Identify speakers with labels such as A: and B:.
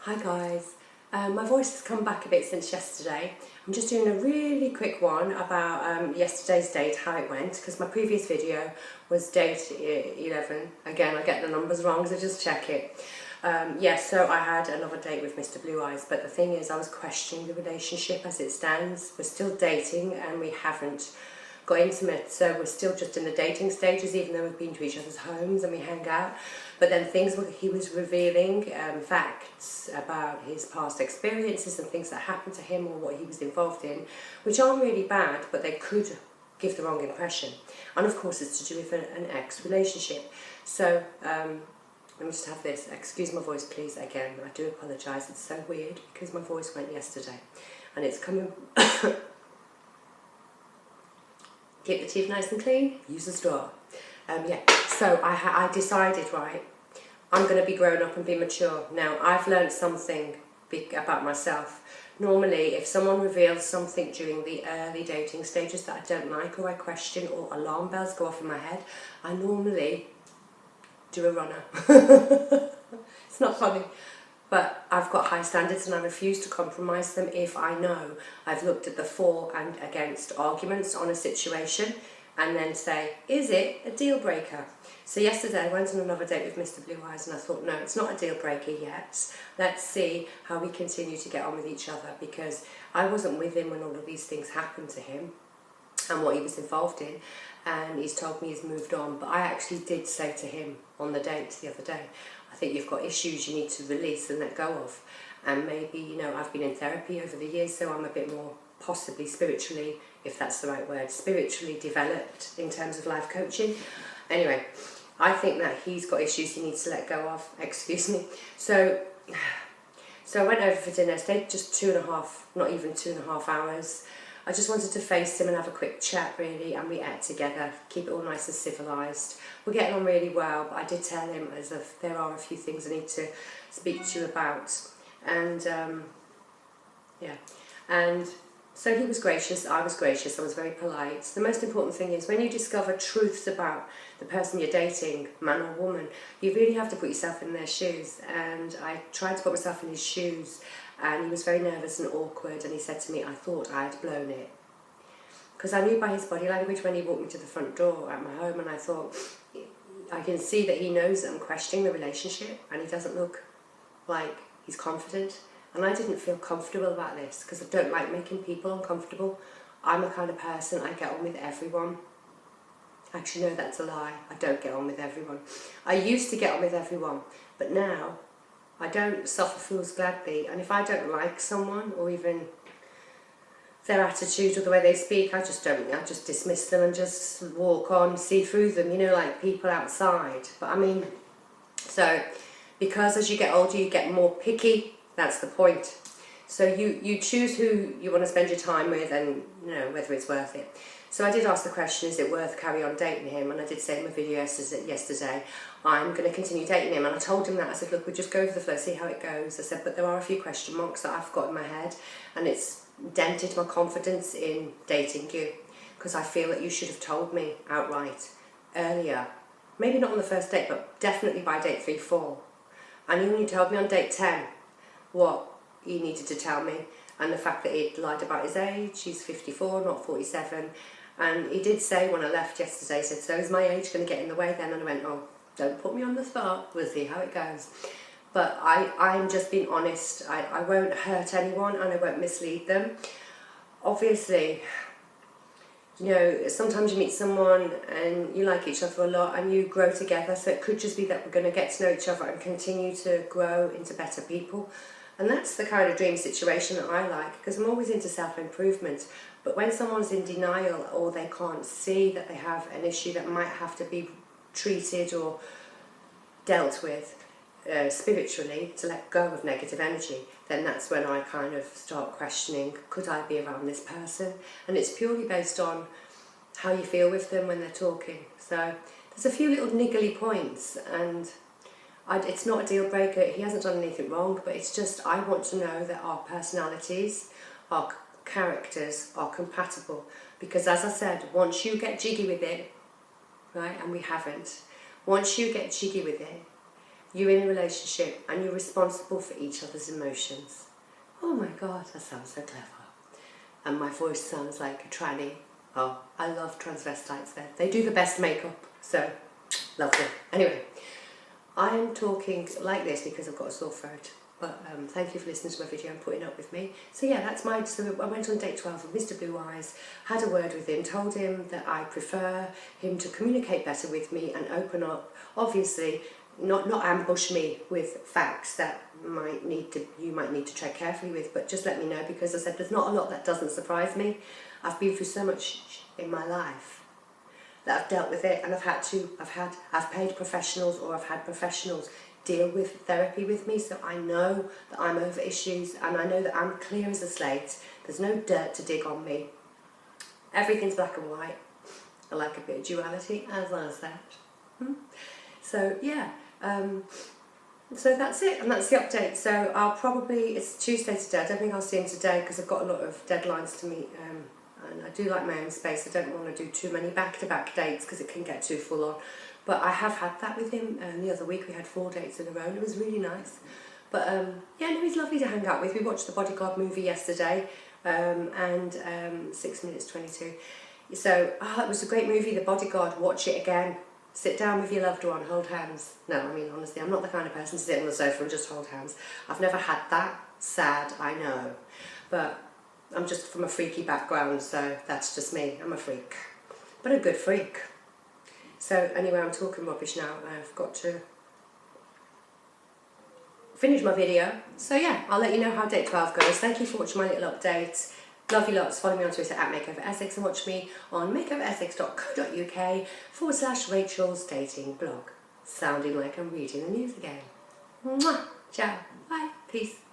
A: Hi guys, my voice has come back a bit since yesterday. I'm just doing a really quick one about yesterday's date, how it went, because my previous video was date 11. Again, I get the numbers wrong, so just check it. Yes, so I had another date with Mr. Blue Eyes, but the thing is I was questioning the relationship as it stands. We're still dating and we haven't got intimate, so we're still just in the dating stages, even though we've been to each other's homes and we hang out. But then he was revealing facts about his past experiences and things that happened to him or what he was involved in, which aren't really bad, but they could give the wrong impression. And of course it's to do with an ex-relationship. So let me just have this. Excuse my voice please again, I do apologise, it's so weird because my voice went yesterday and it's coming. Keep the teeth nice and clean, use a straw. So I decided, right, I'm going to be grown up and be mature. Now, I've learned something big about myself. Normally, if someone reveals something during the early dating stages that I don't like or I question or alarm bells go off in my head, I normally do a runner. It's not funny. But I've got high standards and I refuse to compromise them if I know I've looked at the for and against arguments on a situation and then say, is it a deal breaker? So yesterday I went on another date with Mr. Blue Eyes and I thought, no, it's not a deal breaker yet. Let's see how we continue to get on with each other, because I wasn't with him when all of these things happened to him and what he was involved in, and he's told me he's moved on. But I actually did say to him on the date the other day, I think you've got issues you need to release and let go of, and maybe, you know, I've been in therapy over the years, so I'm a bit more possibly spiritually, if that's the right word, spiritually developed in terms of life coaching. Anyway, I think that he's got issues he needs to let go of, excuse me. So I went over for dinner, stayed just not even 2.5 hours. I just wanted to face him and have a quick chat really, and we ate together, keep it all nice and civilised. We're getting on really well, but I did tell him as if there are a few things I need to speak to you about. And so he was gracious, I was gracious, I was very polite. The most important thing is when you discover truths about the person you're dating, man or woman, you really have to put yourself in their shoes. And I tried to put myself in his shoes, and he was very nervous and awkward, and he said to me, I thought I had blown it. Because I knew by his body language when he walked me to the front door at my home, and I thought, I can see that he knows that I'm questioning the relationship, and he doesn't look like he's confident. And I didn't feel comfortable about this because I don't like making people uncomfortable. I'm a kind of person, I get on with everyone. Actually, no, that's a lie. I don't get on with everyone. I used to get on with everyone, but now I don't suffer fools gladly. And if I don't like someone, or even their attitude or the way they speak, I just dismiss them and just walk on, see through them, you know, like people outside. But I mean, so because as you get older you get more picky, that's the point. So you choose who you want to spend your time with, and you know whether it's worth it. So I did ask the question, is it worth carry on dating him? And I did say in my video yesterday, I'm going to continue dating him. And I told him that, I said, look, we'll just go for the flow, see how it goes. I said, but there are a few question marks that I've got in my head, and it's dented my confidence in dating you, because I feel that you should have told me outright earlier. Maybe not on the first date, but definitely by date 3, 4. And he only told me on date 10 what he needed to tell me, and the fact that he'd lied about his age. He's 54, not 47. And he did say when I left yesterday, he said, so is my age going to get in the way then? And I went, oh, don't put me on the spot, we'll see how it goes. But I'm just being honest. I won't hurt anyone and I won't mislead them. Obviously, you know, sometimes you meet someone and you like each other a lot and you grow together, so it could just be that we're going to get to know each other and continue to grow into better people. And that's the kind of dream situation that I like, because I'm always into self-improvement. But when someone's in denial, or they can't see that they have an issue that might have to be treated or dealt with spiritually to let go of negative energy, then that's when I kind of start questioning, could I be around this person? And it's purely based on how you feel with them when they're talking. So there's a few little niggly points, and it's not a deal breaker. He hasn't done anything wrong, but it's just I want to know that our personalities, our characters are compatible. Because as I said, once you get jiggy with it, right, and we haven't, once you get jiggy with it, you're in a relationship and you're responsible for each other's emotions. Oh my God, that sounds so clever. And my voice sounds like a tranny. Oh, I love transvestites there. They do the best makeup, so lovely. Anyway, I'm talking like this because I've got a sore throat. But thank you for listening to my video and putting up with me. So yeah, that's my, so I went on date 12 with Mr. Blue Eyes, had a word with him, told him that I prefer him to communicate better with me and open up. Obviously, not ambush me with facts that you might need to tread carefully with, but just let me know, because I said there's not a lot that doesn't surprise me. I've been through so much in my life that I've dealt with it, and I've paid professionals, or I've had professionals deal with therapy with me, so I know that I'm over issues, and I know that I'm clear as a slate. There's no dirt to dig on me. Everything's black and white. I like a bit of duality, as I said. So yeah, so that's it, and that's the update. So I'll probably, it's Tuesday today, I don't think I'll see him today because I've got a lot of deadlines to meet, and I do like my own space. I don't want to do too many back-to-back dates because it can get too full on. But I have had that with him, and the other week we had 4 dates in a row, and it was really nice. But yeah, no, he's lovely to hang out with. We watched the Bodyguard movie yesterday, and 6 minutes 22. So it was a great movie, The Bodyguard. Watch it again. Sit down with your loved one, hold hands. No, I mean, honestly, I'm not the kind of person to sit on the sofa and just hold hands. I've never had that. Sad, I know. But I'm just from a freaky background, so that's just me. I'm a freak. But a good freak. So anyway, I'm talking rubbish now. I've got to finish my video. So yeah, I'll let you know how date 12 goes. Thank you for watching my little update. Love you lots. Follow me on Twitter at MakeoverEssex, and watch me on makeoveressex.co.uk/Rachel's dating blog. Sounding like I'm reading the news again. Mwah! Ciao. Bye. Peace.